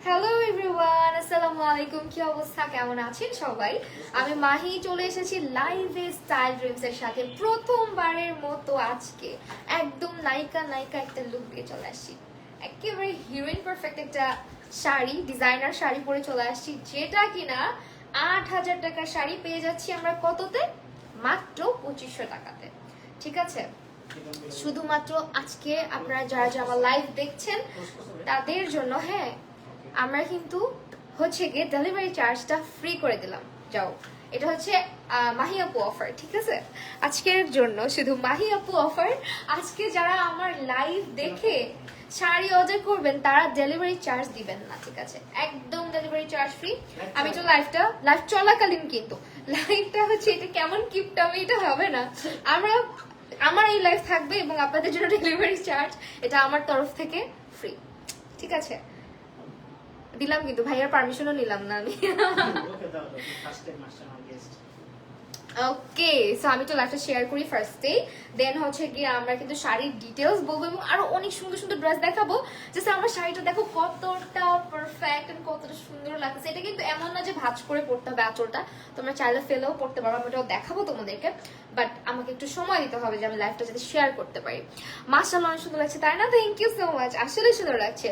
Hello everyone, আসসালামু আলাইকুম। কি অবস্থা, কেমন আছেন সবাই? আমি মাহি চলে এসেছি লাইভে স্টাইল ড্রিমস এর সাথে প্রথমবারের মতো। আজকে একদম নায়িকা নায়িকা একটা লুক দিয়ে চলে আসছি। একেবারে হিরোইন পারফেক্ট একটা শাড়ি, ডিজাইনার শাড়ি পরে চলে আসছি, যেটা কিনা ৮,০০০ টাকার শাড়ি পেয়ে যাচ্ছি আমরা কততে? মাত্র ২৫০০ টাকাতে। ঠিক আছে, শুধুমাত্র আজকে আপনারা যারা যারা আমার লাইভ দেখছেন তাদের জন্য। হ্যাঁ, আমরা কিন্তু হচ্ছে গিয়ে ডেলিভারি চার্জটা ফ্রি করে দিলাম। যাও, এটা হচ্ছে মাহি আপু অফার। ঠিক আছে, আজকের জন্য শুধু মাহি আপু অফার। আজকে যারা আমার লাইভ দেখে শাড়ি অর্ডার করবেন তারা ডেলিভারি চার্জ দিবেন না। ঠিক আছে, একদম ডেলিভারি চার্জ ফ্রি। আমি তো লাইভ চলাকালীন কিন্তু লাইভটা হচ্ছে এটা কেমন কিপটা আমি এটা হবে না। আমার এই লাইভ থাকবে এবং আপনাদের জন্য ডেলিভারি চার্জ এটা আমার তরফ থেকে ফ্রি। ঠিক আছে, দিলাম কিন্তু ভাইয়ার পারমিশনও নিলাম না আমি। ওকে, সো আমি তো লাইভটা শেয়ার করি ফার্স্টে, দেন হচ্ছে গিয়ে আমরা কিন্তু শাড়ির ডিটেলস বলবো এবং আরো অনেক সুন্দর সুন্দর ড্রেস দেখাবো। জাস্ট আমার শাড়িটা দেখো কতটা পারফেক্ট এন্ড কতটা সুন্দর লাগছে। এটা কিন্তু এমন না যে ভাঁজ করে পড়তে হবে আঁচলটা, তোমরা চাইলে ফেলেও পড়তে পারো। আমি ওটাও দেখাবো তোমাদেরকে, বাট আমাকে একটু সময় দিতে হবে যে আমি লাইভটা যাতে শেয়ার করতে পারি। মাশাআল্লাহ, অনেক সুন্দর লাগছে তাই না? থ্যাংক ইউ সো মাচ, আসলে সুন্দর লাগছে।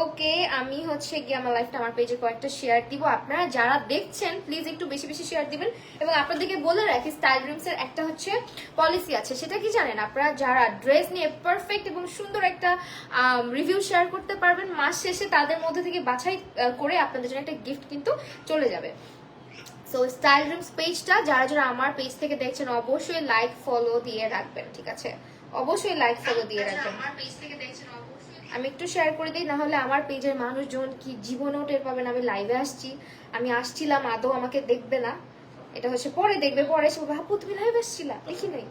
ওকে, আমি হচ্ছে গিয়ে আমার লাইফটা আমার পেজে কয়েকটা শেয়ার দিব। আপনারা যারা দেখছেন প্লিজ একটু বেশি বেশি শেয়ার দিবেন। এবং আপনাদেরকে বলে রাখি, স্টাইল ড্রিমস এর একটা হচ্ছে পলিসি আছে, সেটা কি জানেন? আপনারা যারা ড্রেস নিয়ে পারফেক্ট এবং সুন্দর একটা রিভিউ শেয়ার করতে পারবেন, মাস শেষে তাদের মধ্যে থেকে বাছাই করে আপনাদের জন্য একটা গিফট কিন্তু চলে যাবে। সো স্টাইল ড্রিমস পেজটা যারা যারা আমার পেজ থেকে দেখছেন অবশ্যই লাইক ফলো দিয়ে রাখবেন। ঠিক আছে, অবশ্যই লাইক ফলো দিয়ে রাখবেন। আমার পেজ থেকে দেখছেন আমি একটু শেয়ার করে দিই, না হলে আমার পেজের মানুষজন কি জীবনেও টের পাবেন আমি লাইভে আসছি। আমি আসছিলাম, আদৌ আমাকে দেখবে না, এটা হচ্ছে পরে দেখবে। পরে এসে আপু তুমি লাইভে আসছিলা, দেখি নাই।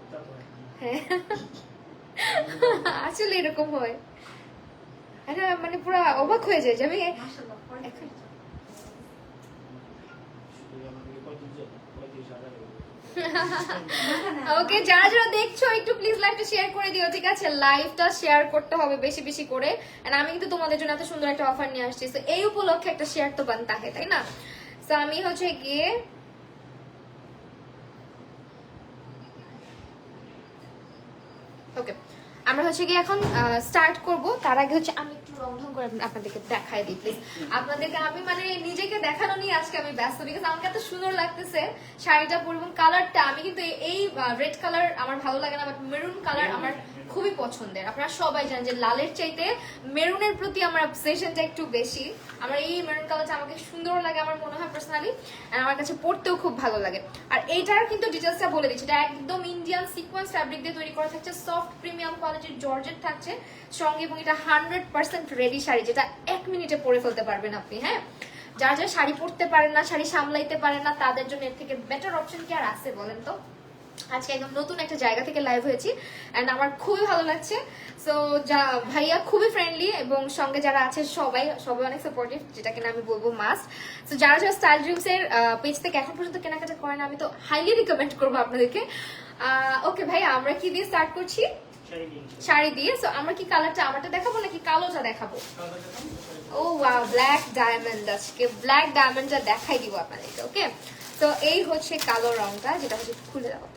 হ্যাঁ, আসলে এরকম হয়। মানে পুরো অবাক হয়ে যায় যে আমি ওকে, যারা যারা দেখছো একটু প্লিজ লাইভটা শেয়ার করে দিও। ঠিক আছে, লাইভটা শেয়ার করতে হবে বেশি বেশি করে। এন্ড আমি কিন্তু তোমাদের জন্য এত সুন্দর একটা অফার নিয়ে আসছি, তো এই উপলক্ষে একটা শেয়ার তো বানতে হয়, তাই না? তো আমি হচ্ছে গিয়ে ওকে, আমরা হচ্ছে গিয়ে এখন স্টার্ট করব। তার আগে হচ্ছে আমি একটু রং ঢং করে আপনাদেরকে দেখাই দিই প্লিজ। আপনাদেরকে আমি মানে নিজেকে দেখানো নিয়ে আজকে আমি ব্যস্ত, বিকজ আমাকে এত সুন্দর লাগতেছে শাড়িটা পরে এবং কালারটা। আমি কিন্তু এই রেড কালার আমার ভালো লাগে না, বাট মেরুন কালার আমার খুবই পছন্দের। আপনারা সবাই জানেন যে লালের চাইতে মেরুনের প্রতি আমার অবসেশনটা একটু বেশি। আমার এই মেরুন কালারটা আমাকে সুন্দর লাগে, আমার মনে হয় পার্সোনালি, আর আমার কাছে পরতেও খুব ভালো লাগে। আর এইটার কিন্তু ডিটেলসটা বলে দিচ্ছি, এটা একদম ইন্ডিয়ান সিকোয়েন্স ফ্যাব্রিক দিয়ে তৈরি করা থাকছে, সফট প্রিমিয়াম কোয়ালিটির জর্জেট থাকছে সঙ্গে, এবং এটা 100% রেডি শাড়ি, যেটা 1 মিনিটে পরে ফেলতে পারবেন আপনি। হ্যাঁ, যারা যারা শাড়ি পরতে পারেন না, শাড়ি সামলাইতে পারেন না, তাদের জন্য এর থেকে বেটার অপশন কি আর আছে বলেন তো? আজকে একদম নতুন একটা জায়গা থেকে লাইভ হয়েছি এন্ড আমার খুবই ভালো লাগছে। সো ভাইয়া খুবই ফ্রেন্ডলি এবং সঙ্গে যারা আছে সবাই সবাই অনেক সাপোর্টিভ, যেটা কিনা আমি বলবো মাস্ট। সো যারা যারা স্টাইল ড্রিমস এর পেজ থেকে এখন পর্যন্ত কেনাকাটা করেন, আমি তো হাইলি রিকমেন্ড করবো আপনাদেরকে। ওকে ভাইয়া, আমরা কি দিয়ে স্টার্ট করছি? শাড়ি দিয়ে। সো আমরা কি কালারটা আমারটা দেখাবো নাকি কালোটা দেখাবো? ও ওয়াও, ব্ল্যাক ডায়মন্ড। আজকে ব্ল্যাক ডায়মন্ডটা দেখাই দিব আপনাদেরকে। ওকে, তো এই হচ্ছে কালো রংটা, যেটা হচ্ছে খুলে দেওয়া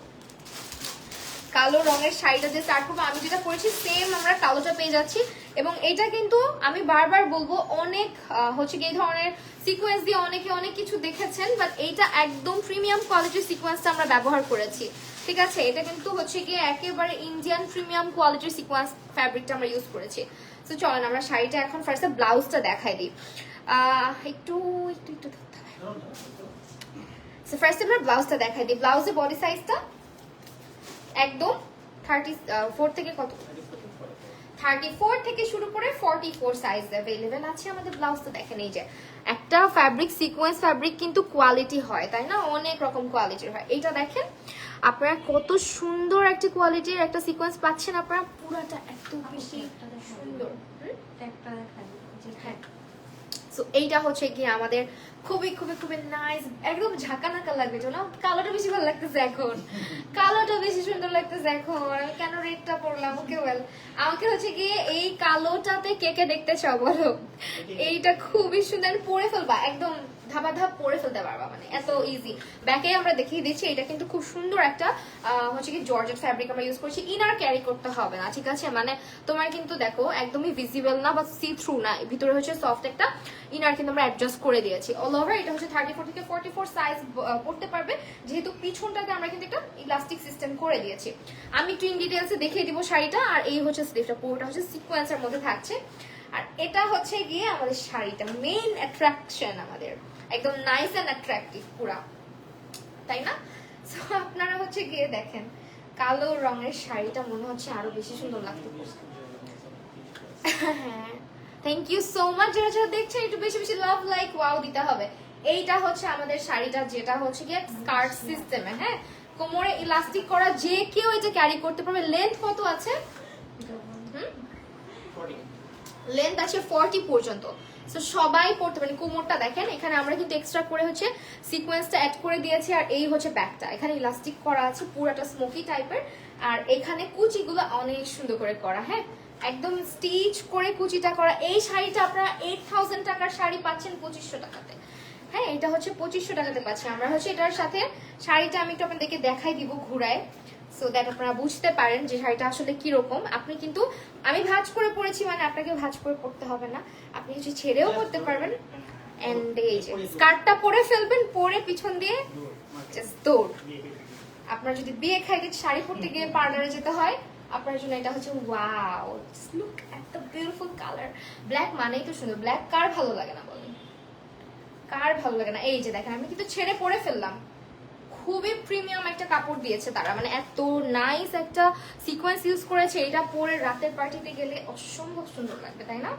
কালো রঙের শাড়িটা দিয়ে স্টার্ট করবো। আমি যেটা পরেছি সেম আমরা কালোটা পেয়ে যাচ্ছি। এবং এটা কিন্তু আমি বারবার বলবো, অনেক হচ্ছে এই ধরনের সিকোয়েন্স দিয়ে অনেকে অনেক কিছু দেখেছেন, বাট এইটা একদম প্রিমিয়াম কোয়ালিটির সিকোয়েন্সটা আমরা ব্যবহার করেছি। ঠিক আছে, এটা কিন্তু হচ্ছে গিয়ে একেবারে ইন্ডিয়ান প্রিমিয়াম কোয়ালিটির সিকোয়েন্স ফ্যাব্রিকটা আমরা ইউজ করেছি। তো চলেন আমরা শাড়িটা এখন ফার্স্টে ব্লাউজটা দেখাই দিই। একটু একটু একটু ধরতে হবে। ফার্স্টে আমরা ব্লাউজটা দেখাই দিই। ব্লাউজের বডি সাইজটা একদম 34 থেকে কত 34 থেকে শুরু করে 44 সাইজ अवेलेबल আছে আমাদের। ব্লাউজটা দেখেন, এই যে একটা ফ্যাব্রিক সিকোয়েন্স ফ্যাব্রিক কিন্তু কোয়ালিটি হয়, তাই না? অনেক রকম কোয়ালিটির হয়। এইটা দেখেন আপনারা কত সুন্দর একটা কোয়ালিটির একটা সিকোয়েন্স পাচ্ছেন। আপনারা পুরোটা এত বেশি সুন্দর। সো এইটা হচ্ছে গিয়ে আমাদের খুবই খুবই খুবই নাইস, একদম ঝাঁকানাকা লাগবে না? কালোটা বেশি ভালো লাগতেছে এখন, কালোটা বেশি সুন্দর লাগতেছে এখন। আমি কেন রেডটা পরলাম? ওকে ওয়েল, আমাকে হচ্ছে গিয়ে এই কালোটাতে কে কে দেখতে চাও বলো? এইটা খুবই সুন্দর, পরে ফেলবা একদম ধাপা ধাপ পরে ফেলতে পারবা, মানে এত ইজি। ব্যাকে আমরা দেখিয়ে দিচ্ছি, এটা কিন্তু খুব সুন্দর একটা হচ্ছে কি জর্জেট ফ্যাব্রিক আমরা ইউজ করছি। ইনার ক্যারি করতে হবে না, ঠিক আছে? মানে তোমার কিন্তু দেখো একদমই ভিজিবল না বা সি থ্রু না, ভিতরে হচ্ছে সফট একটা ইনার কিন্তু আমরা অ্যাডজাস্ট করে দিয়েছি অল ওভার। এটা হচ্ছে 34 থেকে 44 সাইজ পড়তে পারবে, যেহেতু পিছনটাতে আমরা কিন্তু একটা ইলাস্টিক সিস্টেম করে দিয়েছি। আমি একটু ইন ডিটেলসে দেখিয়ে দিব শাড়িটা। আর এই হচ্ছে স্লিভটা, পুরোটা হচ্ছে সিকোয়েন্সের মধ্যে থাকছে। আর এটা হচ্ছে গিয়ে আমাদের শাড়িটা মেইন অ্যাট্রাকশন, আমাদের একদম নাইস এন্ড অ্যাট্রাকটিভ পুরা, তাই না? সো আপনারা হচ্ছে গিয়ে দেখেন কালো রঙের শাড়িটা মনে হচ্ছে আরো বেশি সুন্দর লাগতো। হ্যাঁ, থ্যাংক ইউ সো মাচ। যারা যারা দেখছেন একটু বেশি বেশি লাভ লাইক ওয়াও দিতে হবে। এইটা হচ্ছে আমাদের শাড়িটা, যেটা হচ্ছে গিয়ে স্কার্ট সিস্টেমে, হ্যাঁ, কোমরে ইলাস্টিক করা, যে কেউ এটা ক্যারি করতে পারবে। লেন্থ কত আছে? লেন্থ আছে 40 পর্যন্ত। সো সবাই পড়তে পারেন। কোমরটা দেখেন, এখানে আমরা কিন্তু এক্সট্রা করে হচ্ছে সিকোয়েন্সটা অ্যাড করে দিয়েছি। আর এই হচ্ছে ব্যাকটা, এখানে ইলাস্টিক করা আছে, পুরোটা স্মোকি টাইপের। আর এখানে কুচিগুলো অনেক সুন্দর করে করা, হ্যাঁ, একদম স্টিচ করে কুচিটা করা। এই শাড়িটা আপনারা 8000 টাকার শাড়ি পাচ্ছেন 2500 টাকাতে। হ্যাঁ, এটা হচ্ছে 2500 টাকাতে পাচ্ছেন। আমরা হচ্ছে এটার সাথে শাড়িটা আমি একটু আপনাদেরকে দেখাই দিব ঘুরায়, সো দ্যাট আপনারা বুঝতে পারেন যে শাড়িটা আসলে কিরকম। আপনি কিন্তু, আমি ভাঁজ করে পরেছি মানে আপনাকে ভাঁজ করে পড়তে হবে না, আপনি হচ্ছে ছেড়েও পড়তে পারবেন। এন্ড এই যে স্কার্টটা পরে ফেলবেন, পরে পিছন দিয়ে জাস্ট দৌড়। আপনার যদি বিয়ে খাইতে শাড়ি পরতে গিয়ে পার্লারে যেতে হয়, আপনার জন্য এটা হচ্ছে wow. Look at the beautiful colour. Black মানেই তো সুন্দর, ব্ল্যাক কার ভালো লাগে না বলেন? কার ভালো লাগে না? এই যে দেখেন আমি কিন্তু ছেড়ে পরে ফেললাম। খুবই প্রিমিয়াম একটা কাপড় দিয়েছে তারা, মানে এত নাইস একটা সিকোয়েন্স ইউজ করেছে। এটা পরে রাতের পার্টিতে গেলে অসম্ভব সুন্দর লাগবে, তাই না?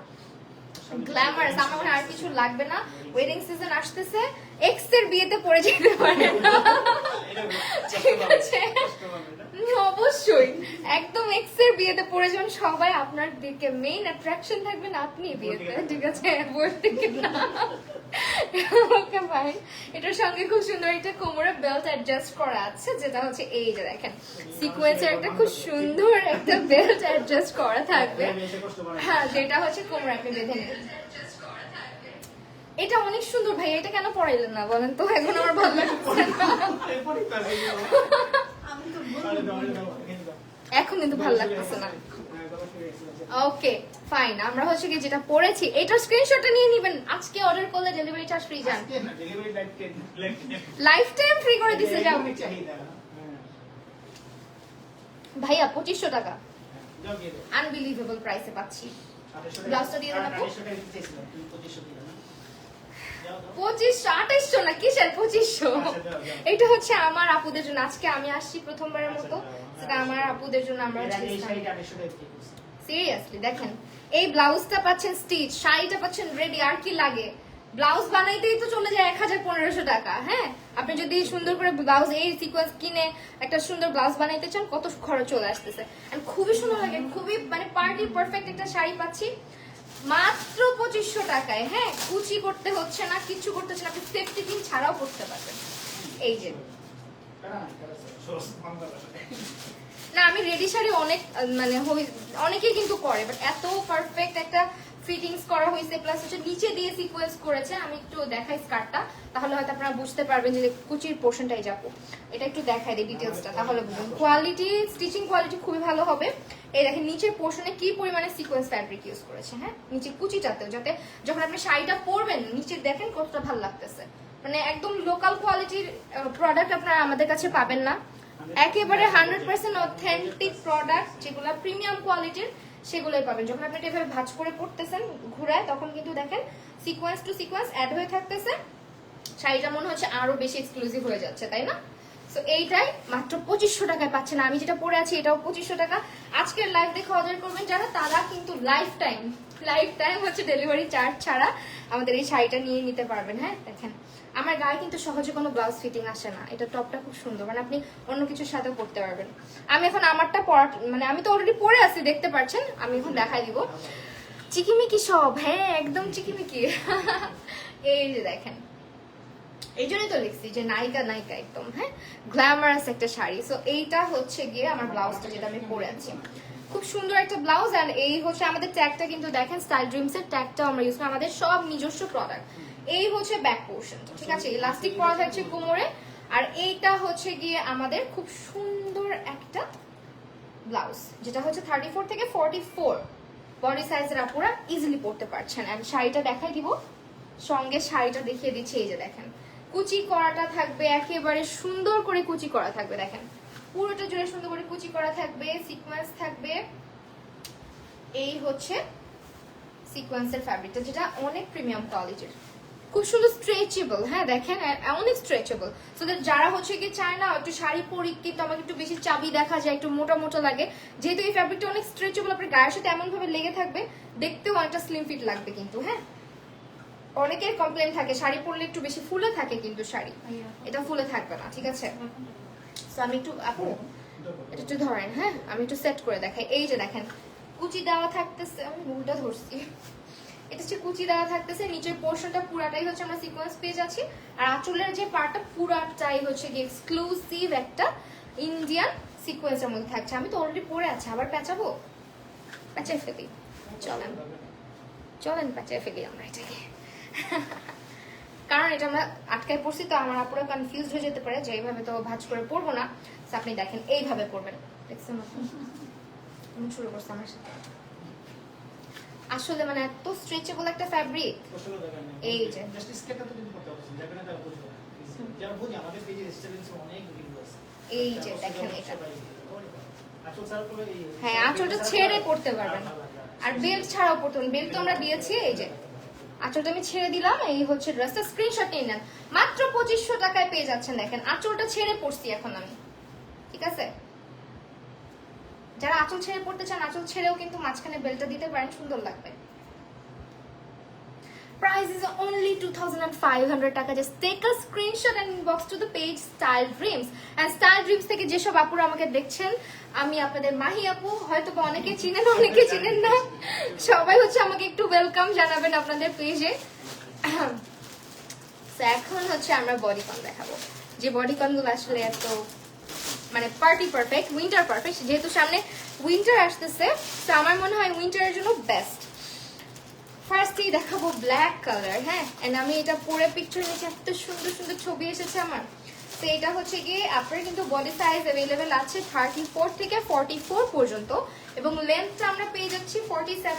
গ্ল্যামারাস, আমার মনে আর কিছু লাগবে না। ওয়েডিং সিজন আসতেছে, এক্স এর বিয়েতে পরে যেতে পারেন, ঠিক আছে? অবশ্যই একদম এক্স এর বিয়েতে পরে যাবেন, সবাই আপনার দিকে মেইন অ্যাট্রাকশন থাকবেন আপনি বিয়েতে, ঠিক আছে? বই থেকে না। ওকে ভাই, এটার সঙ্গে খুব সুন্দর একটা কোমরে বেল্ট অ্যাডজাস্ট করা আছে, যেটা হচ্ছে এই যে দেখেন সিকোয়েন্সের একটা খুব সুন্দর একটা বেল্ট অ্যাডজাস্ট করা থাকবে, হ্যাঁ, যেটা হচ্ছে কোমরে আপনি বেঁধে নেবেন। এটা অনেক সুন্দর ভাই, এটা কেন পরাইলেন না বলেন তো? এখন আমার ভালো লাগছে না, এখন কিন্তু ভালো লাগতেছে না। ওকে ফাইন, আমরা হচ্ছে কি যেটা পড়েছি এটার স্ক্রিনশটটা নিয়ে নেবেন। আজকে অর্ডার করলে ডেলিভারি চার্জ ফ্রি, যান লাইফ টাইম ফ্রি করে দিছে। যাও ভাইয়া 2500 টাকা আনবিলিভেবল প্রাইসে পাচ্ছি। ব্লাউজটা দিয়ে দেন আপু। 2500 না কিসের 2500? এটা হচ্ছে আমার আপুদের জন্য, আজকে আমি আসছি প্রথমবারের মতো, সেটা আমার আপুদের জন্য আমরা সিরিয়াসলি। দেখেন এই ব্লাউজটা পাচ্ছেন স্টিচ, শাড়িটা পাচ্ছেন রেডি, আর কি লাগে? ব্লাউজ বানাইতেই তো চলে যায় 1000-1500 টাকা। হ্যাঁ, আপনি যদি সুন্দর করে ব্লাউজ এই সিকোয়েন্স কিনে একটা সুন্দর ব্লাউজ বানাইতে চান, কত খরচ চলে আসতেছে। আর খুবই সুন্দর লাগে, খুবই মানে পার্টি পারফেক্ট একটা শাড়ি পাচ্ছি মাত্র 2500 টাকায়। হ্যাঁ, কুচি করতে হচ্ছে না, কিছু করতে হচ্ছে না, আপনি সেফটি পিন ছাড়াও করতে পারবেন। এই যে না, আমি রেডি শাড়ি অনেক মানে অনেকেই কিন্তু করে, বাট এত পারফেক্ট একটা ফিটিংস করা হয়েছে, প্লাস হচ্ছে নিচে দিয়ে সিকোয়েন্স করেছে। আমি একটু দেখাই স্কার্টটা, তাহলে হয়তো আপনারা বুঝতে পারবেন যে কুচির পোর্শনটাই যাবো। এটা একটু দেখাই দিই ডিটেলসটা, তাহলে বুঝবেন। কোয়ালিটি, স্টিচিং কোয়ালিটি খুবই ভালো হবে। এই দেখেন নিচের পোর্শনে কি পরিমাণে সিকোয়েন্স ফ্যাব্রিক ইউজ করেছে, হ্যাঁ, নিচে কুচিটাতেও, যাতে যখন আপনি শাড়িটা পরবেন নিচে দেখেন কতটা ভালো লাগতেছে। মানে একদম লোকাল কোয়ালিটির প্রোডাক্ট আপনারা আমাদের কাছে পাবেন না, একেবারে 100% অথেন্টিক প্রোডাক্ট যেগুলো প্রিমিয়াম কোয়ালিটির, সেগুলোই পাবেন। যখন আপনি এভাবে ভাঁজ করে পড়তেছেন ঘুরায়, তখন কিন্তু দেখেন সিকোয়েন্স টু সিকোয়েন্স অ্যাড হয়ে থাকতেছে, শাড়িটা মনে হচ্ছে আরো বেশি এক্সক্লুসিভ হয়ে যাচ্ছে, তাই না? সো এইটাই মাত্র 2500 টাকায় পাচ্ছেন। আমি যেটা পরে আছি এটাও 2500 টাকা। আজকের লাইভ দেখে অর্ডার করবেন যারা, তারা কিন্তু লাইফ টাইম হচ্ছে ডেলিভারি চার্জ ছাড়া আমাদের এই শাড়িটা নিয়ে নিতে পারবেন। হ্যাঁ, দেখেন আমার গায়ে কিন্তু সহজে কোনো ব্লাউজ ফিটিং আসে না। এটা টপটা খুব সুন্দর, মানে আপনি অন্য কিছুর সাথেও পরতে পারবেন। আমি এখন আমারটা পরা, মানে আমি তো অলরেডি পরে আছি দেখতে পাচ্ছেন, আমি এখন দেখাই দিব। চিকিমিকি সব, হ্যাঁ একদম চিকিমিকি। এই যে দেখেন, এই জন্যই তো লিখছি যে নায়িকা নায়িকা একদম, হ্যাঁ গ্ল্যামারাস একটা শাড়ি। সো এইটা হচ্ছে গিয়ে আমার ব্লাউজটা যেটা আমি পরে আছি, খুব সুন্দর একটা ব্লাউজ। আর এই হচ্ছে আমাদের ট্যাগটা কিন্তু দেখেন স্টাইল ড্রিমস এর ট্যাগটা আমরা ইউজ করি, আমাদের সব নিজস্ব প্রোডাক্ট। এই হচ্ছে ব্যাক পোর্শনটা, ঠিক আছে, ইলাস্টিক করা থাকছে কোমরে। আর এইটা হচ্ছে গিয়ে আমাদের খুব সুন্দর একটা ব্লাউজ, যেটা হচ্ছে 34 থেকে 44 বডি সাইজের আপুরা ইজিলি পরতে পারছেন। এন্ড শাড়িটা দেখাই দিব, সঙ্গে শাড়িটা দেখিয়ে দিচ্ছি। এই যে দেখেন কুচি করাটা থাকবে, একেবারে সুন্দর করে কুচি করা থাকবে, দেখেন পুরোটা জুড়ে সুন্দর করে কুচি করা থাকবে, সিকোয়েন্স থাকবে। এই হচ্ছে সিকোয়েন্সের ফ্যাব্রিকটা, যেটা অনেক প্রিমিয়াম কোয়ালিটির, খুব সুন্দর স্ট্রেচেবল। হ্যাঁ দেখেন অনেক স্ট্রেচেবল। সো দ্যাট যারা হচ্ছে কি চায় না একটু শাড়ি পরি কিন্তু আমাকে একটু বেশি চাবি দেখা যায়, একটু মোটা মোটা লাগে, যেহেতু এই ফ্যাব্রিকটা অনেক স্ট্রেচেবল, আপনার গায়ের সাথে এমন ভাবে লেগে থাকবে, দেখতেও অনেকটা স্লিম ফিট লাগবে কিন্তু। হ্যাঁ অনেকের কমপ্লেন থাকে শাড়ি পরলে একটু বেশি ফুলে থাকে, কিন্তু শাড়ি এটা ফুলে থাকবে না, ঠিক আছে। সো আমি একটু আপু এটা একটু ধরেন, হ্যাঁ আমি একটু সেট করে দেখাই। এই যে দেখেন কুচি দেওয়া থাকতেছে, আমি মুলটা ধরছি, এটা হচ্ছে কুচি দেওয়া থাকতেছে, নিচের পোর্শনটা পুরাটাই হচ্ছে আমরা সিকোয়েন্স পেয়ে যাচ্ছি। আর আঁচলের যে পার্টটা পুরাটাই হচ্ছে কি এক্সক্লুসিভ একটা ইন্ডিয়ান সিকোয়েন্সের মধ্যে থাকছে। আমি তো অলরেডি পরে আছি, আবার পেঁচাবো, পেঁচাই ফেলি, চলেন চলেন পেঁচাই ফেলি আমরা এটাকে। কারণ এটা আমরা আটকায় পড়ছি, তো আমার আপুরা কনফিউজ হয়ে যেতে পারে যে এইভাবে তো ভাঁজ করে পরবো না। আপনি দেখেন এইভাবে পরবেন, দেখছেন শুরু করছে আমার সাথে। আসলে মানে এত স্ট্রেচেবল একটা ফ্যাব্রিক। এই যে এই যে দেখেন এটা, হ্যাঁ আঁচলটা ছেড়ে পড়তে পারবেন, আর বেল্ট ছাড়াও পড়তে পারবেন। বেল্ট তো আমরা দিয়েছি, এই যে আঁচলটা আমি ছেড়ে দিলাম। এই হচ্ছে ড্রেসটা, স্ক্রিনশট নিয়ে নেন, মাত্র 2500 টাকায় পেয়ে যাচ্ছেন। দেখেন আঁচলটা ছেড়ে পড়ছি এখন আমি, ঠিক আছে। যারা আঁচল ছেড়ে পড়তে চান আঁচল ছেড়েও কিন্তু মাঝখানে বেল্টটা দিতে পারেন, সুন্দর লাগবে। Price is only 2,500 টাকা। Just take a screenshot and inbox to the page Style Dreams. And Style Dreams থেকে যেসব আপুরা আমাকে দেখছেন, আমি আপনাদের মাহি আপু, হয়তো বা অনেকে চিনেন অনেকে চিনেন না, সবাই হচ্ছে আমাকে একটু ওয়েলকাম জানাবেন আপনাদের পেজে। এখন হচ্ছে আমরা বডিকন দেখাবো, যে বডিকন গুলো আসলে এত মানে পার্টি পারফেক্ট, উইন্টার পারফেক্ট। যেহেতু সামনে উইন্টার আসতেছে, তো আমার মনে হয় উইন্টারের জন্য বেস্ট। ফার্স্টেই দেখাবো ব্ল্যাক কালার, হ্যাঁ এন্ড আমি এটা পরে পিকচার নিচে এত সুন্দর সুন্দর ছবি এসেছে আমার। তো এটা হচ্ছে গিয়ে আপনার কিন্তু বডি সাইজ অ্যাভেলেবেল আছে 34 থেকে 44 পর্যন্ত, এবং লেন্থটা আমরা পেয়ে যাচ্ছি 47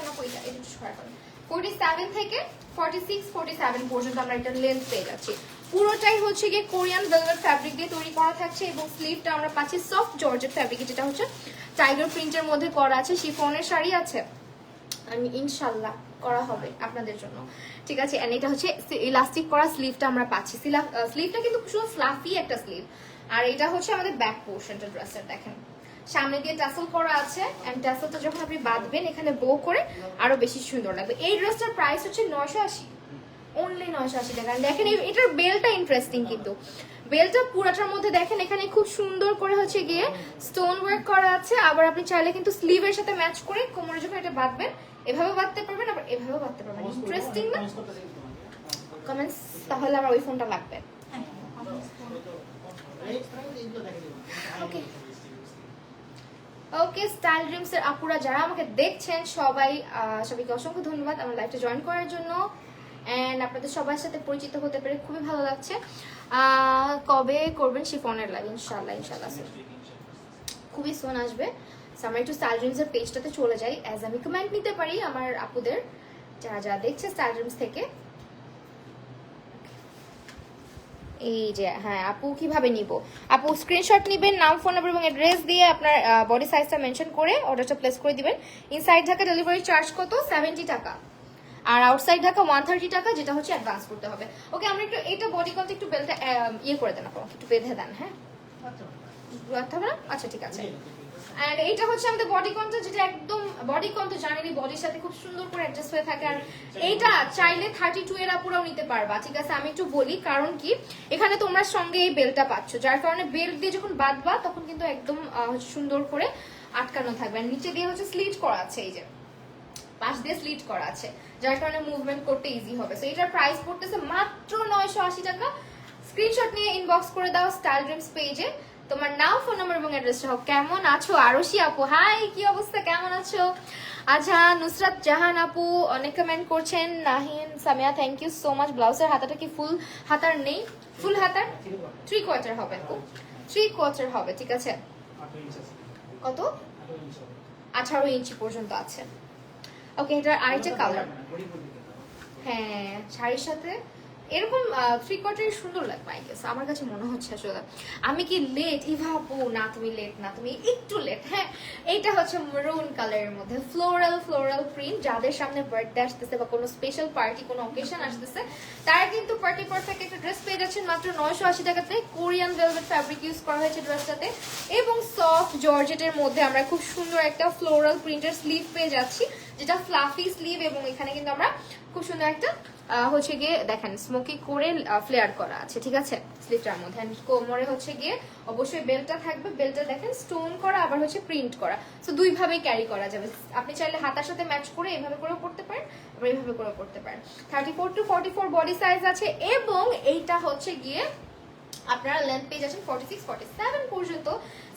থেকে 46 47 পর্যন্ত আমরা এটা লেন্থ পেয়ে যাচ্ছি। পুরোটাই হচ্ছে গিয়ে কোরিয়ান ভেলভেট ফ্যাব্রিক দিয়ে তৈরি করা থাকছে, এবং স্লিভটা আমরা পাচ্ছি সফট জর্জেট ফ্যাব্রিক, যেটা হচ্ছে টাইগার প্রিন্টের মধ্যে করা আছে। শিফনের শাড়ি আছে, আমি ইনশাল্লাহ করা হবে আপনাদের জন্য, ঠিক আছে। এন্ড এটা হচ্ছে ইলাস্টিক করা স্লিভটা আমরা পাচ্ছি, স্লিভটা কিন্তু খুব ফ্লাফি একটা স্লিভ। আর এটা হচ্ছে আমাদের ব্যাক পোর্শনটা ড্রেসের, দেখেন সামনে দিয়ে টাসেল করা আছে, এন্ড টাসেলটা যখন আপনি বাঁধবেন এখানে বো করে আরো বেশি সুন্দর লাগবে। এই ড্রেসটার প্রাইস হচ্ছে 980, অনলি 980 টাকা। দেখেন এটার বেলটা ইন্টারেস্টিং, কিন্তু বেলটা পুরাটার মধ্যে দেখেন এখানে খুব সুন্দর করে হচ্ছে গিয়ে স্টোন ওয়ার্ক করা আছে। আবার আপনি চাইলে কিন্তু স্লিভের সাথে ম্যাচ করে কোমরে যখন এটা বাঁধবেন এভাবে বাঁধতে পারবেন, আবার এভাবে বাঁধতে পারবেন। ইন্টারেস্টিং না? কমেন্টস তাহলে আমার ওই ফোনটা লাগবে। ওকে ওকে, স্টাইল ড্রিমস এর আপুরা যারা আমাকে দেখছেন সবাইকে অসংখ্য ধন্যবাদ আমার লাইভটা জয়েন করার জন্য। এন্ড আপনাদের সবার সাথে পরিচিত হতে পেরে খুবই ভালো লাগছে। কবে করবেন শিফনের লাইভ? ইনশাল্লাহ ইনশাল্লাহ খুবই সোন আসবে। আমরা একটু স্টাইল ড্রিমস এর পেজটাতে চলে যাই, অ্যাজ আমি কমেন্ট নিতে পারি আমার আপুদের যারা যারা দেখছে স্টাইল ড্রিমস থেকে। এই যে হ্যাঁ আপু কিভাবে নিব, আপু স্ক্রিনশট নেবেন, নাম ফোন নাম্বার এবং অ্যাড্রেস দিয়ে আপনার বডি সাইজটা মেনশন করে অর্ডারটা প্লেস করে দিবেন। ইনসাইড ঢাকা ডেলিভারি চার্জ কত? 70 টাকা, আর আউটসাইড ঢাকা 130 টাকা, যেটা হচ্ছে অ্যাডভান্স করতে হবে। ওকে আমরা একটু এটা বডি কলতে একটু বেলটা ইয়ে করে দেন, আপু একটু বেঁধে দেন। হ্যাঁ আচ্ছা ঠিক আছে। এন্ড এইটা হচ্ছে আমাদের বডি কনটা, যেটা একদম বডি কন তো জানেনই বডির সাথে খুব সুন্দর করে অ্যাডজাস্ট হয়ে থাকে। আর এইটা চাইলে 32 এর আপুরাও নিতে পারবা, ঠিক আছে। আমি একটু বলি কারণ কি, এখানে তোমরা সঙ্গে এই বেলটা পাচ্ছ, যার কারণে বেল্ট দিয়ে যখন বাঁধবা তখন কিন্তু একদম সুন্দর করে আটকানো থাকবে। আর নিচে দিয়ে হচ্ছে স্লিট করা আছে, এই যে পাশ দিয়ে স্লিট করা আছে, যার কারণে মুভমেন্ট করতে ইজি হবে। সো এটার প্রাইস পড়তেছে মাত্র 980 টাকা। স্ক্রিনশট নিয়ে ইনবক্স করে দাও স্টাইল ড্রিমস পেজে তোমার নাম, ফোন নাম্বার এবং অ্যাড্রেসটা হোক। কেমন আছো আরশি আপু? হাই, কি অবস্থা, কেমন আছো? আচ্ছা, নুসরাত জাহান আপু অনেক কমেন্ট করছেন। Nahin Samia, thank you so much. ব্লাউজের হাতাটা কি ফুল হাতার নেই? ফুল হাতার 3/4 হবে আপু, 3/4 হবে, ঠিক আছে। কত? 18 ইঞ্চি পর্যন্ত আছে। ওকে, এটার আরেকটা কালার। হ্যাঁ, শাড়ির সাথে এরকম 3/4 সুন্দর লাগবে আই গেস, আমার কাছে মনে হচ্ছে। আসলে আমি কি লেট? ভাবো না, তুমি লেট না, তুমি একটু লেট। হ্যাঁ, এইটা হচ্ছে মেরুন কালারের মধ্যে ফ্লোরাল প্রিন্ট। যাদের সামনে বার্থডে আসতেছে বা কোনো স্পেশাল পার্টি, কোনো অকেশন আসতেছে, তারা কিন্তু পার্টি পারফেক্ট একটা ড্রেস পেয়ে যাচ্ছেন মাত্র 980 টাকাতে। কোরিয়ান ভেলভেট ফ্যাব্রিক ইউজ করা হয়েছে ড্রেসটাতে, এবং সফট জর্জেটের মধ্যে আমরা খুব সুন্দর একটা ফ্লোরাল প্রিন্টের স্লিভ পেয়ে যাচ্ছি, যেটা ফ্লাফি স্লিভ। এবং এখানে কিন্তু আমরা খুব সুন্দর একটা হচ্ছে গিয়ে দেখেন স্মোকি করে ফ্লেয়ার করা আছে, ঠিক আছে, স্লিভটার মধ্যে। কোমরে হচ্ছে গিয়ে অবশ্যই বেল্টটা থাকবে, বেল্টটা দেখেন স্টোন করা, আবার হচ্ছে প্রিন্ট করা। সো দুই ভাবে ক্যারি করা যাবে। আপনি চাইলে হাতার সাথে ম্যাচ করে এভাবে করেও পড়তে পারেন, আবার এইভাবে করেও পড়তে পারেন। 34 to 44 বডি সাইজ আছে, এবং এইটা হচ্ছে গিয়ে আপনারা লেন্থ পেয়ে যাচ্ছেন 46, 47 পর্যন্ত।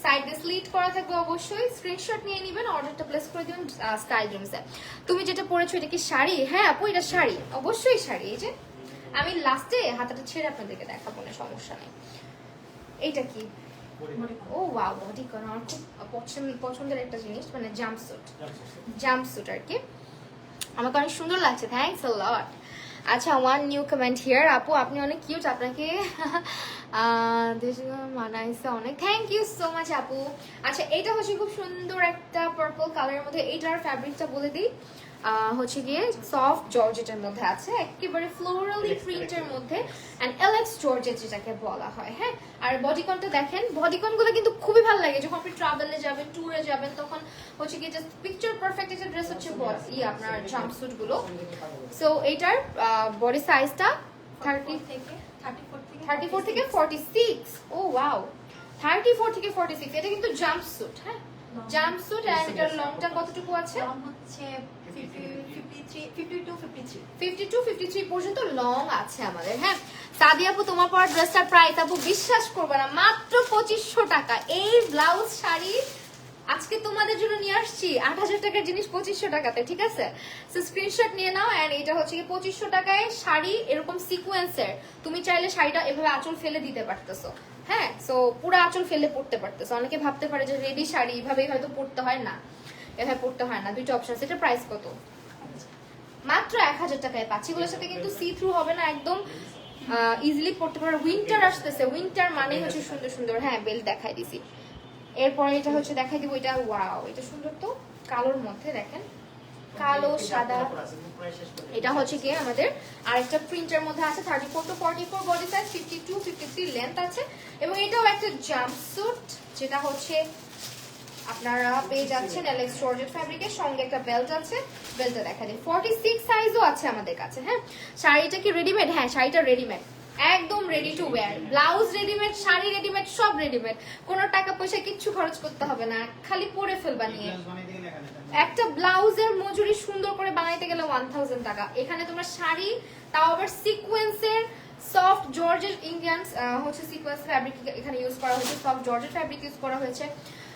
সাইডে স্লিট করা থাকবে অবশ্যই। স্ক্রিনশট নিয়ে নেবেন, অর্ডারটা প্লেস করে দিবেন স্টাইল ড্রিমসে। তুমি যেটা পরেছো এটা কি শাড়ি? হ্যাঁ আপু, এটা শাড়ি, অবশ্যই শাড়ি। এই যে আমি লাস্টে হাতাটা ছেড়ে আপনাদেরকে দেখাবো না, সমস্যা নেই। এইটা কি? ও ওয়াও, বডি কন, আমার খুব পছন্দের একটা জিনিস, মানে জাম্পস্যুট আর কি। আমাকে অনেক সুন্দর লাগছে, থ্যাঙ্কস আ লট। আচ্ছা, ওয়ান নিউ কমেন্ট হিয়ার। আপু আপনি অনেক কিউট, আপনাকে মানাইছে অনেক, থ্যাংক ইউ সো মাচ আপু। আচ্ছা, এটা হচ্ছে খুব সুন্দর একটা পার্পল কালারের মধ্যে। এইটার ফ্যাব্রিকটা বলে দিই, হচ্ছে গিয়ে সফট জর্জেটের মধ্যে আছে, একেবারে ফ্লোরালি প্রিন্টের মধ্যে, এন্ড এলএক্স জর্জেট যেটাকে বলা হয়। হ্যাঁ, আর বডিকনটা দেখেন, বডিকনগুলো কিন্তু খুবই ভালো লাগে যখন আপনি ট্রাভেলে যাবেন, ট্যুরে যাবেন, তখন হচ্ছে গিয়ে জাস্ট পিকচার পারফেক্ট একটা ড্রেস হচ্ছে আপনার জাম্পস্যুট গুলো। সো এইটার বডি সাইজটা 34 থেকে 46। ও ওয়াও, 34 থেকে 46। এটা কিন্তু জাম্পস্যুট। হ্যাঁ, জাম্পস্যুট। এন্ড এটার লংটা কতটুকু আছে? হচ্ছে 52-53 পর্যন্ত লং আছে আমাদের। হ্যাঁ, সাদিয়া আপু তোমার পর ড্রেসটার প্রাইস আপু বিশ্বাস করবে না, মাত্র 2500 টাকা। এই ব্লাউজ শাড়ি আজকে তোমাদের জন্য নিয়ে আসছি 8000 টাকার জিনিস 2500 টাকাতে, ঠিক আছে। সো স্ক্রিনশট নিয়ে নাও। এন্ড এটা হচ্ছে কি 2500 টাকায় শাড়ি, এরকম সিকোয়েন্সের। তুমি চাইলে শাড়িটা এভাবে আঁচল ফেলে দিতে পারতেছো। হ্যাঁ, সো পুরো আঁচল ফেলে পড়তে পারতেছো। অনেকে ভাবতে পারে যে রেডি শাড়ি এভাবেই হয়তো পড়তে হয় না, এভাবে পড়তে হয় না। দুইটা অপশন। এটা প্রাইস কত? মাত্র 1000 টাকায় পাচ্ছি। এগুলোর সাথে কিন্তু সি থ্রু হবে না, একদম ইজিলি পড়তে পারো। উইন্টার আসতেছে, উইন্টার মানে হচ্ছে সুন্দর সুন্দর। হ্যাঁ, বেল্ট দেখাই দিছি। এরপরে এটা হচ্ছে দেখাই দিব, এটা ওয়াও, এটা সুন্দর তো, কালোর মধ্যে দেখেন, কালো সাদা। এটা হচ্ছে কি আমাদের আরেকটা প্রিন্টের মধ্যে আছে, 34 to 44 বডি সাইজ, 52-53 লেন্থ আছে। এবং এটাও একটা জাম্পস্যুট, যেটা হচ্ছে আপনারা পেয়ে যাচ্ছেন এলএক্স জর্জেট ফ্যাব্রিকের সঙ্গে। একটা বেল্ট আছে, বেল্টটা দেখা যায় 46 সাইজও আছে আমাদের কাছে। হ্যাঁ, শাড়িটা কি রেডিমেড? হ্যাঁ, শাড়িটা রেডিমেড, একদম ready to wire. Blouse readymade, sari readymade, সব রেডিমেড। কোনো টাকা পয়সা কিচ্ছু খরচ করতে হবে না, খালি পরে ফেলবা নিয়ে। একটা ব্লাউজের মজুরি সুন্দর করে বানাইতে গেলে 1000 টাকা। এখানে তোমরা শাড়ি, তাও আবার সিকোয়েন্সের সফট জর্জেট ইন্ডিয়ান হচ্ছে সিকোয়েন্স ফ্যাব্রিক এখানে ইউজ করা হয়েছে, সফট জর্জেট ফ্যাব্রিক ইউজ করা হয়েছে।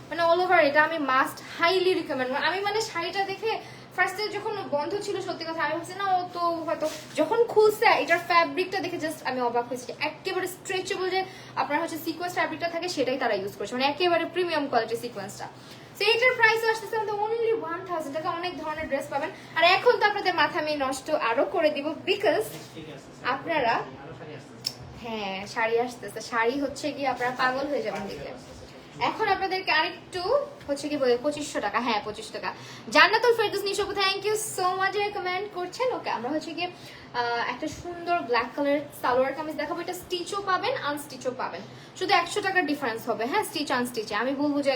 মানে অল ওভার এটা আমি মাস্ট হাইলি রিকমেন্ড। আমি মানে শাড়িটা দেখে ফার্স্টে যখন বন্ধ ছিল, সত্যি কথা আমি ভাবছি না ও তো হয়তো, যখন খুলছে এটার ফ্যাব্রিকটা দেখে জাস্ট আমি অবাক হয়েছি। একেবারে স্ট্রেচেবল যে আপনার হচ্ছে সিকোয়েন্স ফ্যাব্রিকটা থাকে, সেটাই তারা ইউজ করছে, মানে একেবারে প্রিমিয়াম কোয়ালিটির সিকোয়েন্সটা। সো এইটার প্রাইস আসতেছে আমাদের অনলি 1000 টাকা। অনেক ধরনের ড্রেস পাবেন। আর এখন তো আপনাদের মাথা আমি নষ্ট আরো করে দিব, বিকজ আপনারা, হ্যাঁ শাড়ি আসতেছে, শাড়ি হচ্ছে গিয়ে আপনারা পাগল হয়ে যাবেন দেখলে। এখন আপনাদেরকে আরেকটু হচ্ছে কি বলে 2500 টাকা। হ্যাঁ, 25 টাকা। জান্নাতুল ফেরদৌস নিশাপু, thank you so much recommend করছেন। ওকে, আমরা হচ্ছে গিয়ে একটা সুন্দর ব্ল্যাক কালার সালোয়ার কামিজ দেখাবো। এটা স্টিচও পাবেন, আনস্টিচও পাবেন, শুধু 100 টাকার ডিফারেন্স হবে। হ্যাঁ, স্টিচ আনস্টিচে আমি বলবো যে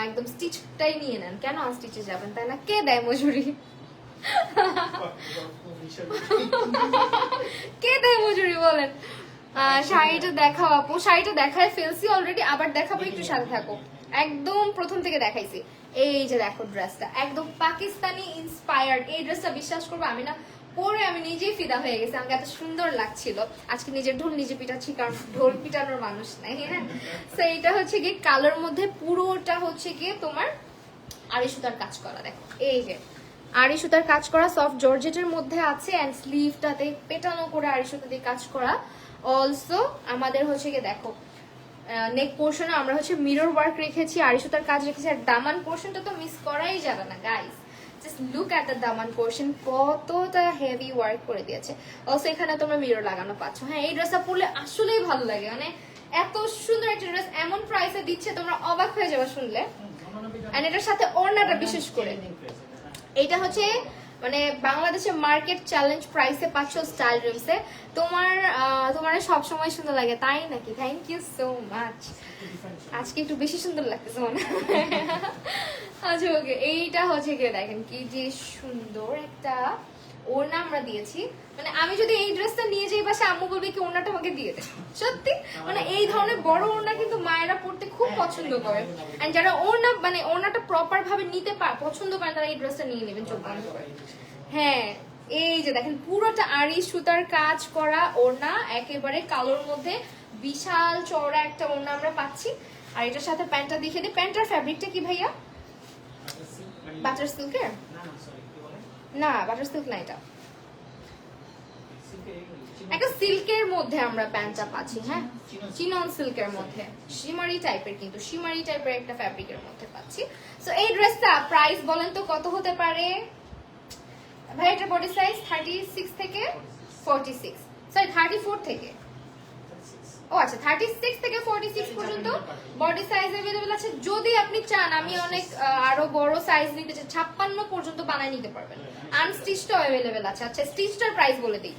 একদম স্টিচটাই নিয়ে নেন, কেন আনস্টিচে যাবেন, তাই না? কে দেয় মজুরি? কে দেয় মজুরি বলেন? শাড়িটা দেখাও আপু, শাড়িটা দেখায় ফেলছি অলরেডি, আবার দেখাবো, একটু সাথে থাকো। একদম প্রথম থেকে দেখাইছি। এই যে দেখো ড্রেসটা একদম পাকিস্তানি ইন্সপায়ার্ড। এই ড্রেসটা বিশ্বাস করবো আমি না পরে আমি নিজেই ফিদা হয়ে গেছি, আমাকে এত সুন্দর লাগছিল। আজকে নিজের ঢোল নিজে পিটাচ্ছি, কারণ ঢোল পিটানোর মানুষ নাই, হ্যাঁ। তো এইটা হচ্ছে গিয়ে কালোর মধ্যে, পুরোটা হচ্ছে গিয়ে তোমার আড়ি সুতার কাজ করা। দেখো এই যে আড়ি সুতার কাজ করা, সফট জর্জেটের মধ্যে আছে, এন্ড স্লিভটাতে পেটানো করে আড়ি সুতা দিয়ে কাজ করা। অলসো আমাদের হচ্ছে গিয়ে দেখো নেক পোর্শনে আমরা হচ্ছে মিরর ওয়ার্ক রেখেছি, আড়ি সুতার কাজ রেখেছি, আর দামান পোর্শনটা তো মিস করাই যাবে না guys. Just look at the Daman portion, কতটা হেভি ওয়ার্ক করে দিয়েছে। অলসো এখানে তোমরা মিরর লাগানো পাচ্ছ। হ্যাঁ, এই ড্রেসটা পরলে আসলেই ভালো লাগে, মানে এত সুন্দর একটা ড্রেস এমন প্রাইসে দিচ্ছে, তোমরা অবাক হয়ে যাবে শুনলে। এন্ড এটার সাথে ওড়নাটা বিশেষ করে, এইটা হচ্ছে মানে বাংলাদেশের মার্কেট চ্যালেঞ্জ প্রাইসে পাচ্ছ স্টাইল ড্রিমসে। তোমার সব সময় সুন্দর লাগে তাই নাকি? Thank you so much. আজকে একটু বেশি সুন্দর লাগতেছে মনে হয়। আচ্ছা ওকে, এইটা হচ্ছে গিয়ে দেখেন কি যে সুন্দর একটা ওড়না আমরা দিয়েছি। মানে আমি যদি এই ড্রেসটা নিয়ে যাই বাসা, আম্মু বলবে কি ওড়নাটা আমাকে দিয়ে দে। সত্যি মানে এই ধরনের বড় ওড়না কিন্তু মায়েরা পড়তে খুব পছন্দ করে। এন্ড যারা ওড়না মানে ওড়নাটা প্রপার ভাবে নিতে পছন্দ করে, তারা এই ড্রেসটা নিয়ে নেবেন চোখ বন্ধ করে। হ্যাঁ, এই যে দেখেন পুরোটা আড়ি সুতার কাজ করা ওড়না, একেবারে কালোর মধ্যে বিশাল চওড়া একটা ওড়না আমরা পাচ্ছি। আর এটার সাথে প্যান্টটা দেখিয়ে দিই। প্যান্টার ফ্যাব্রিকটা কি ভাইয়া? বাটার সিল্কের? না, বাটার সিল্ক না, এটা একটা সিল্কের মধ্যে আমরা প্যান্টটা পাচ্ছি। হ্যাঁ, চিনন সিল্কের মধ্যে শিমারি টাইপের, কিন্তু শিমারি টাইপের একটা ফ্যাব্রিকের মধ্যে পাচ্ছি। সো এই ড্রেসটা প্রাইস বলেন তো কত হতে পারে ভাই? এটা বডি সাইজ 36 থেকে 46, সরি 34 থেকে, ও আচ্ছা 36 থেকে 46 পর্যন্ত বডি সাইজ अवेलेबल আছে। যদি আপনি চান আমি অনেক আরো বড় সাইজ নিতে চাই, 56 পর্যন্ত বানাই নিতে পারবেন। আনস্টিচড अवेलेबल আছে। আচ্ছা স্টিচটার প্রাইস বলে দিই।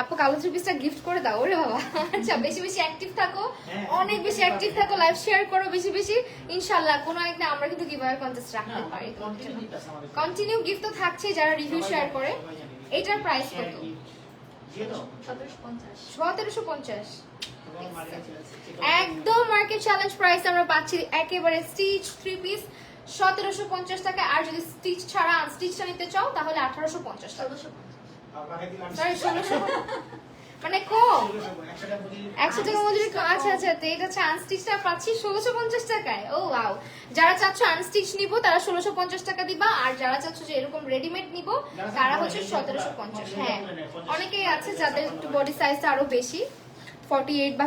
আপু কালো থ্রি পিসটা গিফট করে দাও। ওরে বাবা, আচ্ছা বেশি বেশি অ্যাক্টিভ থাকো, অনেক বেশি অ্যাক্টিভ থাকো, লাইভ শেয়ার করো বেশি বেশি, ইনশাআল্লাহ কোনো একদিন আমরা কিন্তু গিভঅ্যাওয়ে কন্টেস্ট রাখতে পারি। কন্টিনিউ গিফট তো থাকছে যারা রিভিউ শেয়ার করে। এটার প্রাইস কত? 1750। একদম মার্কেট চ্যালেঞ্জ প্রাইস আমরা পাচ্ছি, একেবারে স্টিচ থ্রি পিস 1750 টাকা। আর যদি স্টিচ ছাড়া আনস্টিচটা নিতে চাও তাহলে 1850 টাকা। মানে কম 100 টাকা মজুরি। আচ্ছা আচ্ছা, তো এটা হচ্ছে আনস্টিচটা পাচ্ছি 1650 টাকায়। ও ওয়াও, যারা চাচ্ছ আনস্টিচ নিব তারা 1650 টাকা দিবা, আর যারা চাচ্ছ যে এরকম রেডিমেড নিব তারা হচ্ছে 1750। হ্যাঁ, অনেকেই আছে যাদের একটু বডি সাইজটা আরো বেশি 48 বা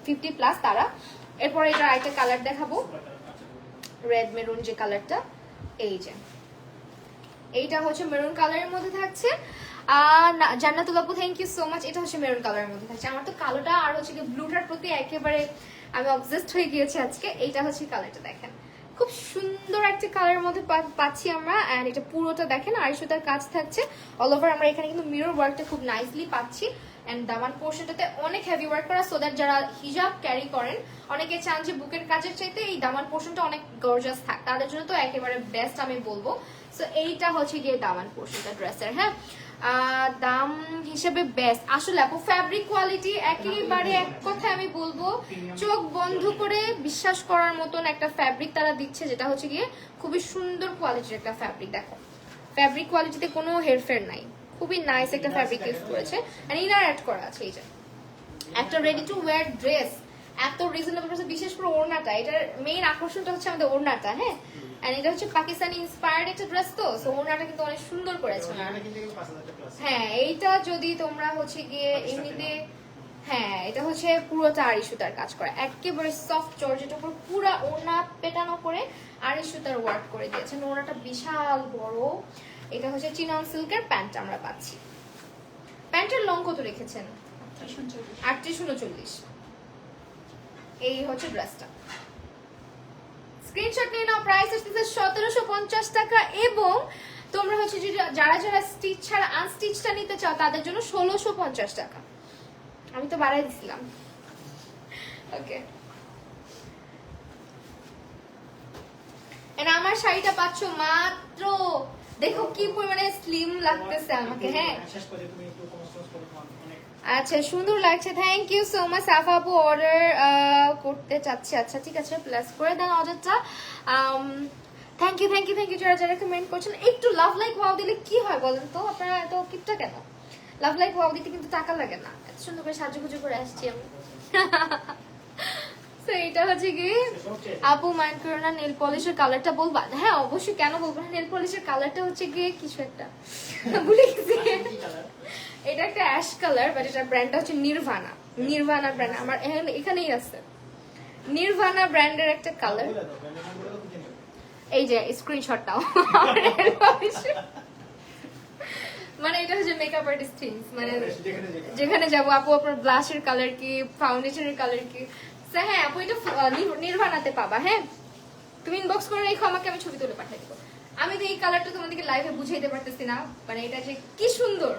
50 প্লাস তারা। এরপর এটা আরেকটা কালার দেখাবো, রেড মেরুন যে কালারটা, এই যে এইটা হচ্ছে মেরুন কালারের মধ্যে থাকছে। জান্নাতুল আপু থ্যাংক ইউ সো মাচ। এটা হচ্ছে মেরুন কালারের মধ্যে থাকছে। আমার তো কালোটা আর হচ্ছে কি ব্লুটার প্রতি একেবারে আমি অবজেসড হয়ে গিয়েছি আজকে। এইটা হচ্ছে কালারটা দেখেন, খুব সুন্দর একটা কালারের মধ্যে পাচ্ছি আমরা। এন্ড এটা পুরোটা দেখেন আড়াই সুতার কাজ থাকছে অল ওভার। আমরা এখানে কিন্তু মিরর ওয়ার্কটা খুব নাইসলি পাচ্ছি। এন্ড দামান পোর্শনটাতে অনেক হেভি ওয়ার্ক করা, সো দ্যাট যারা হিজাব ক্যারি করেন অনেকে চান যে বুকের কাজের চাইতে এই দামান পোর্শনটা অনেক গর্জাস থাক, তাদের জন্য তো একেবারে বেস্ট আমি বলবো। সো এইটা হচ্ছে গিয়ে দামান পোর্শনটা ড্রেসের। হ্যাঁ, দাম হিসেবে বেস্ট আসলে আপু, ফ্যাব্রিক কোয়ালিটি একেবারে এক কথা আমি বলবো চোখ বন্ধ করে বিশ্বাস করার মতন একটা ফ্যাব্রিক তারা দিচ্ছে, যেটা হচ্ছে গিয়ে খুবই সুন্দর কোয়ালিটির একটা ফ্যাব্রিক। দেখো ফ্যাব্রিক কোয়ালিটিতে কোনো হেরফের নাই, খুবই নাইস একটা ফ্যাব্রিক ইউজ করেছে। আর ইনার অ্যাড করা আছে। এই যে একটা রেডি টু ওয়্যার ড্রেস এত রিজনেবল প্রাইসে, বিশেষ করে ওড়নাটা, এটার মেইন আকর্ষণটা হচ্ছে আমাদের ওড়নাটা। হ্যাঁ, এন্ড এটা হচ্ছে পাকিস্তানি ইন্সপায়ার্ড একটা ড্রেস, তো সো ওড়নাটা কিন্তু অনেক সুন্দর করেছে। হ্যাঁ, এইটা যদি তোমরা হচ্ছে গিয়ে এমনিতে, হ্যাঁ এটা হচ্ছে পুরোটা আড়ি সুতার কাজ করা, একেবারে সফট জর্জেটের উপর পুরো ওড়না পেটানো করে আড়ি সুতার ওয়ার্ক করে দিয়েছেন। ওড়নাটা বিশাল বড়। এটা হচ্ছে চিনন সিল্কের প্যান্ট আমরা পাচ্ছি। প্যান্টের লং কত রেখেছেন? 38-39। এই হচ্ছে ড্রেসটা। স্ক্রিনশট নিয়ে নাও। প্রাইস আসছে 1750 টাকা। এবং তোমরা হচ্ছে যারা যারা স্টিচ ছাড়া আনস্টিচটা নিতে চাও তাদের জন্য 1650 টাকা। আমি তো বাড়াই দিছিলাম। ওকে, এন্ড আমার শাড়িটা পাচ্ছ মাত্র দেখো কি পরিমাণে স্লিম লাগতেছে আমাকে। হ্যাঁ আচ্ছা সুন্দর লাগছে, থ্যাংক ইউ সো মাচ। সাফা আপু অর্ডার করতে চাচ্ছে, আচ্ছা ঠিক আছে প্লাস করে দেন অর্ডারটা। Thank you thank you thank you যারা যারা কমেন্ট করছেন। একটু লাভ লাইক ওয়াও দিলে কি হয় বলেন তো, আপনারা এত কিপটা কেন? লাভ লাইক ওয়াও দিতে কিন্তু টাকা লাগে না, এত সুন্দর করে সাজুগুজু করে আসছি আমি। তো এটা হচ্ছে কি আপু মাইন্ড করো না, নেল পলিশের কালারটা বলবা? হ্যাঁ অবশ্যই, কেন বলবো না। নেল পলিশের কালারটা হচ্ছে গিয়ে কিছু একটা ভুলে গেছি। এটা একটা অ্যাশ কালার, বাট এটার ব্র্যান্ডটা হচ্ছে নির্ভানা। নির্ভানা ব্র্যান্ড আমার এখানেই আছে। নির্ভানা ব্র্যান্ডের একটা কালার, এই যে স্ক্রিনশটটাও। মানে এটা হচ্ছে মেকআপ আর্টিস্ট থিংস, মানে যেখানে যাবো আপু আপনার ব্লাশের কালার কি, ফাউন্ডেশনের কালার কি। হ্যাঁ আপু এটা নির্ভানাতে পাবা। হ্যাঁ তুমি ইনবক্স করে রেখো আমাকে, আমি ছবি তুলে পাঠিয়ে দেবো। আমি তো এই কালারটা তোমাদেরকে লাইভে বুঝাইতে পারতেছি না, মানে এটা যে কি সুন্দর,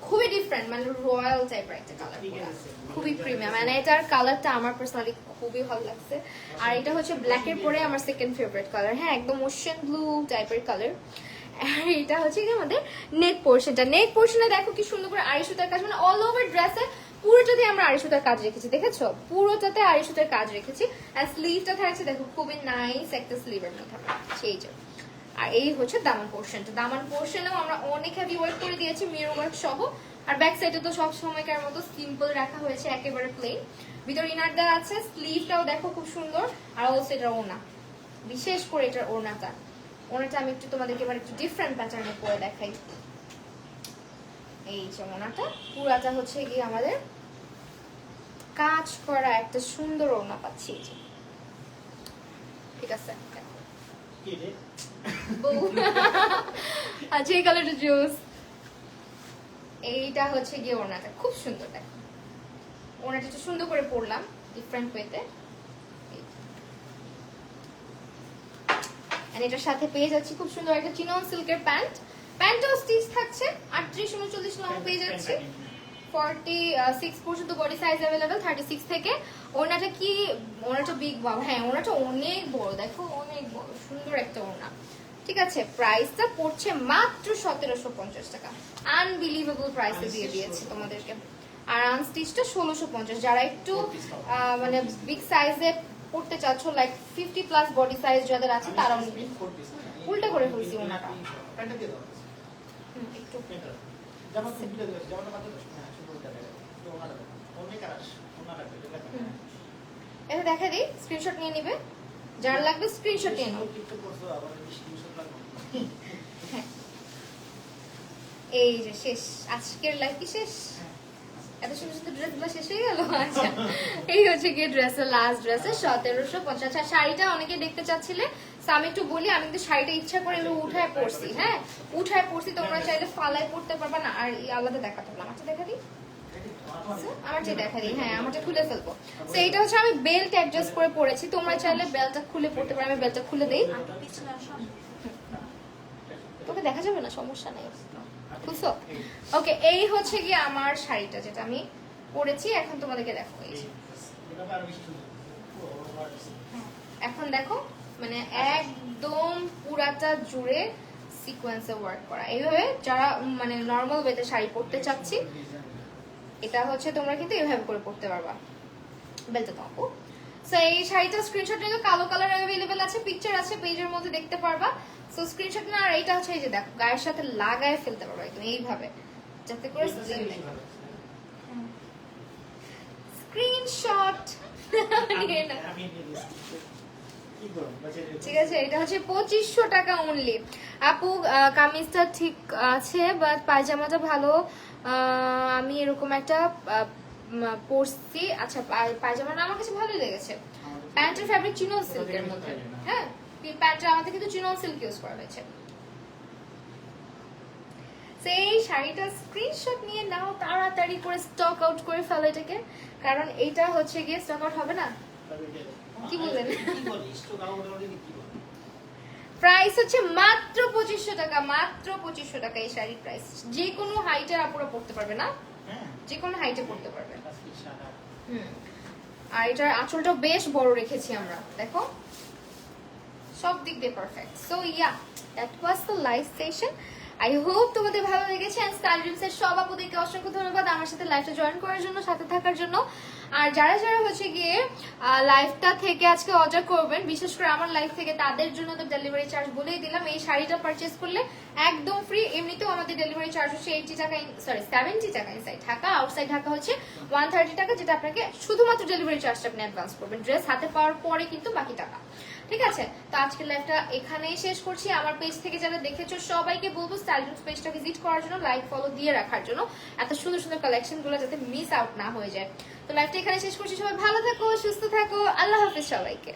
খুবই ডিফারেন্ট, মানে রয়্যাল টাইপের একটা কালার, খুবই প্রিমিয়াম। মানে এটার কালারটা আমার পার্সোনালি খুবই ভালো লাগছে। আর এটা হচ্ছে ব্ল্যাকের পরে আমার সেকেন্ড ফেভারিট কালার। হ্যাঁ একদম ওশেন ব্লু টাইপের কালার। আর এটা হচ্ছে কি আমাদের নেক পোর্শনটা। নেক পোর্শনে দেখো কি সুন্দর করে আড়ি সুতার কাজ, মানে অল ওভার ড্রেসে পুরোটাতে আমরা আড়ি সুতার কাজ রেখেছি, দেখেছো? পুরোটাতে আড়ি সুতার কাজ রেখেছি। আর স্লিভটা থাকছে দেখো খুবই নাইস একটা স্লিভের মধ্যে আমরা সেই যে। আর এই হচ্ছে দামান পোর্শনটা। দামান পোর্শনেও আমরা অনেক হেভি ওয়ার্ক করে দিয়েছি, মিরর ওয়ার্ক সহ। আর ব্যাক সাইডে তো সব সময়কার মতো সিম্পল রাখা হয়েছে, একেবারে প্লেন। ভিতর ইনার দেওয়া আছে, স্লিভটাও দেখো খুব সুন্দর। আর অলসো এটার ওড়না, বিশেষ করে এটার ওড়নাটা আমি একটু তোমাদেরকে এবার একটু ডিফারেন্ট প্যাটার্নে পরে দেখাই। এই যে ওড়নাটা পুরাটা হচ্ছে গিয়ে আমাদের কাজ করা একটা সুন্দর ওড়না পাচ্ছি। এই যে ঠিক আছে, আচ্ছা এই কালারটা জুস। এইটা হচ্ছে গিয়ে ওড়নাটা খুব সুন্দর, দেখো ওড়নাটা একটু সুন্দর করে পরলাম ডিফারেন্ট ওয়েতে। এটার সাথে পেয়ে যাচ্ছি খুব সুন্দর একটা চিনন সিল্কের প্যান্ট। প্যান্টও স্টিচ থাকছে, 38-39 লং পেয়ে যাচ্ছে। 46 পর্যন্ত বডি সাইজ अवेलेबल, 36 থেকে। ওড়নাটা কি, ওড়নাটা বিগ বাউ। হ্যাঁ ওড়নাটা অনেক বড়, দেখো অনেক বড়, সুন্দর একটা ওড়না। ঠিক আছে, প্রাইসটা পড়ছে মাত্র 1750 টাকা। আনবিলিভেবল প্রাইসে দিয়ে দিয়েছে তোমাদেরকে। আর আনস্টিচটা 1650। যারা একটু মানে বিগ সাইজে পড়তে চাচ্ছ, লাইক 50+ বডি সাইজ যাদের আছে তারাও নিবে। উল্টা করে ফেলছি ওনাটা একটু। এটা দেখা দিই, স্ক্রিনশট নিয়ে নিবে, যার লাগবে স্ক্রিনশট নিয়ে নিবে। এই যে শেষ, আজকের লাইভ কি শেষ? এত সুন্দর সুন্দর ড্রেসগুলো শেষ হয়ে গেল। আচ্ছা এই হচ্ছে গিয়ে ড্রেসের লাস্ট ড্রেসে 1750। শাড়িটা অনেকে দেখতে চাচ্ছিলে, আমি একটু বলি, আমি কিন্তু শাড়িটা ইচ্ছা করে উঠায় পড়ছি। হ্যাঁ উঠায় পড়ছি, তোমরা চাইলে ফালায় পড়তে পারবা না। আর আলাদা দেখাতে পারলাম, আচ্ছা দেখা দিই, আমারটা দেখা দিই। হ্যাঁ আমারটা খুলে ফেলবো। তো এইটা হচ্ছে আমি বেল্ট অ্যাডজাস্ট করে পড়েছি, তোমরা চাইলে বেল্টটা খুলে পড়তে পারো। আমি বেল্টটা খুলে দেই, তোকে দেখা যাবে না, সমস্যা নেই। খুলছো? ওকে, এই হচ্ছে গিয়ে আমার শাড়িটা যেটা আমি পরেছি। এখন তোমাদেরকে দেখো, এখন দেখো মানে একদম পুরাটা জুড়ে সিকোয়েন্সে ওয়ার্ক করা। এইভাবে যারা মানে নর্মাল ওয়েতে শাড়ি পরতে চাচ্ছি, এটা হচ্ছে তোমরা কিন্তু এইভাবে করে পরতে পারবা। বেলটা তো আপু। সো এই শাড়িটা স্ক্রিনশট নিলে কালো কালার अवेलेबल আছে, পিকচার আছে পেজের মধ্যে দেখতে পারবা। সো স্ক্রিনশট না। আর এইটা হচ্ছে এই যে দেখো গায়ের সাথে লাগায় ফেলতে পারবা একদম এইভাবে, যাতে করে স্ক্রিনশট নিয়ে না। ঠিক আছে, এটা হচ্ছে 2500 টাকা অনলি। আপু কামিজটা ঠিক আছে বাট পায়জামাটা ভালো, আমি এরকম একটা পরছি। আচ্ছা পায়জামাটা আমার কাছে ভালোই লেগেছে। প্যান্টের ফ্যাব্রিক চিনন সিল্কের মধ্যে। হ্যাঁ প্যান্টটা আমাদের কিন্তু চিনন সিল্ক ইউজ করা হয়েছে। সেই শাড়িটা স্ক্রিনশট নিয়ে নাও, তাড়াতাড়ি করে স্টক আউট করে ফেলো এটাকে, কারণ এইটা হচ্ছে গিয়ে স্টক আউট হবে না। কি বলেন? প্রাইস হচ্ছে মাত্র 2500 টাকা, মাত্র 2500 টাকা এই শাড়ির প্রাইস। যে কোনো হাইটের আপুরা পড়তে পারবে না, যে কোনো হাইটে পড়তে পারবে। আর এটার আঁচলটা বেশ বড় রেখেছি আমরা, দেখো সব দিক দিয়ে perfect. So yeah that was the live session. I hope তোমাদের ভালো লেগেছে। এন্ড স্টাইল ড্রিমসের সব আপুদেরকে অসংখ্য ধন্যবাদ আমার সাথে লাইভটা জয়েন করার জন্য, সাথে থাকার জন্য। আর যারা যারা হচ্ছে গিয়ে লাইভটা থেকে আজকে অর্ডার করবেন, বিশেষ করে আমার লাইভ থেকে, তাদের জন্য তো ডেলিভারি চার্জ বলেই দিলাম। এই শাড়িটা পারচেজ করলে একদম ফ্রি। এমনিতেও আমাদের ডেলিভারি চার্জ হচ্ছে 80 টাকা, সরি 70 টাকা ইনসাইড ঢাকা, আউটসাইড ঢাকা হচ্ছে 130 টাকা, যেটা আপনাকে শুধুমাত্র ডেলিভারি চার্জটা আপনি অ্যাডভান্স করবেন। ড্রেস হাতে পাওয়ার পরে কিন্তু বাকি টাকা। ঠিক আছে, তো আজকের লাইভটা এখানেই শেষ করছি। আমার পেজ থেকে যারা দেখেছো সবাইকে বলবো স্টাইল ড্রিমস পেজটা ভিজিট করার জন্য, লাইক ফলো দিয়ে রাখার জন্য, এত সুন্দর সুন্দর কালেকশন গুলো যাতে মিস আউট না হয়ে যায়। তো লাইভটা এখানে শেষ করছি। সবাই ভালো থাকো, সুস্থ থাকো, আল্লাহ হাফেজ সবাইকে।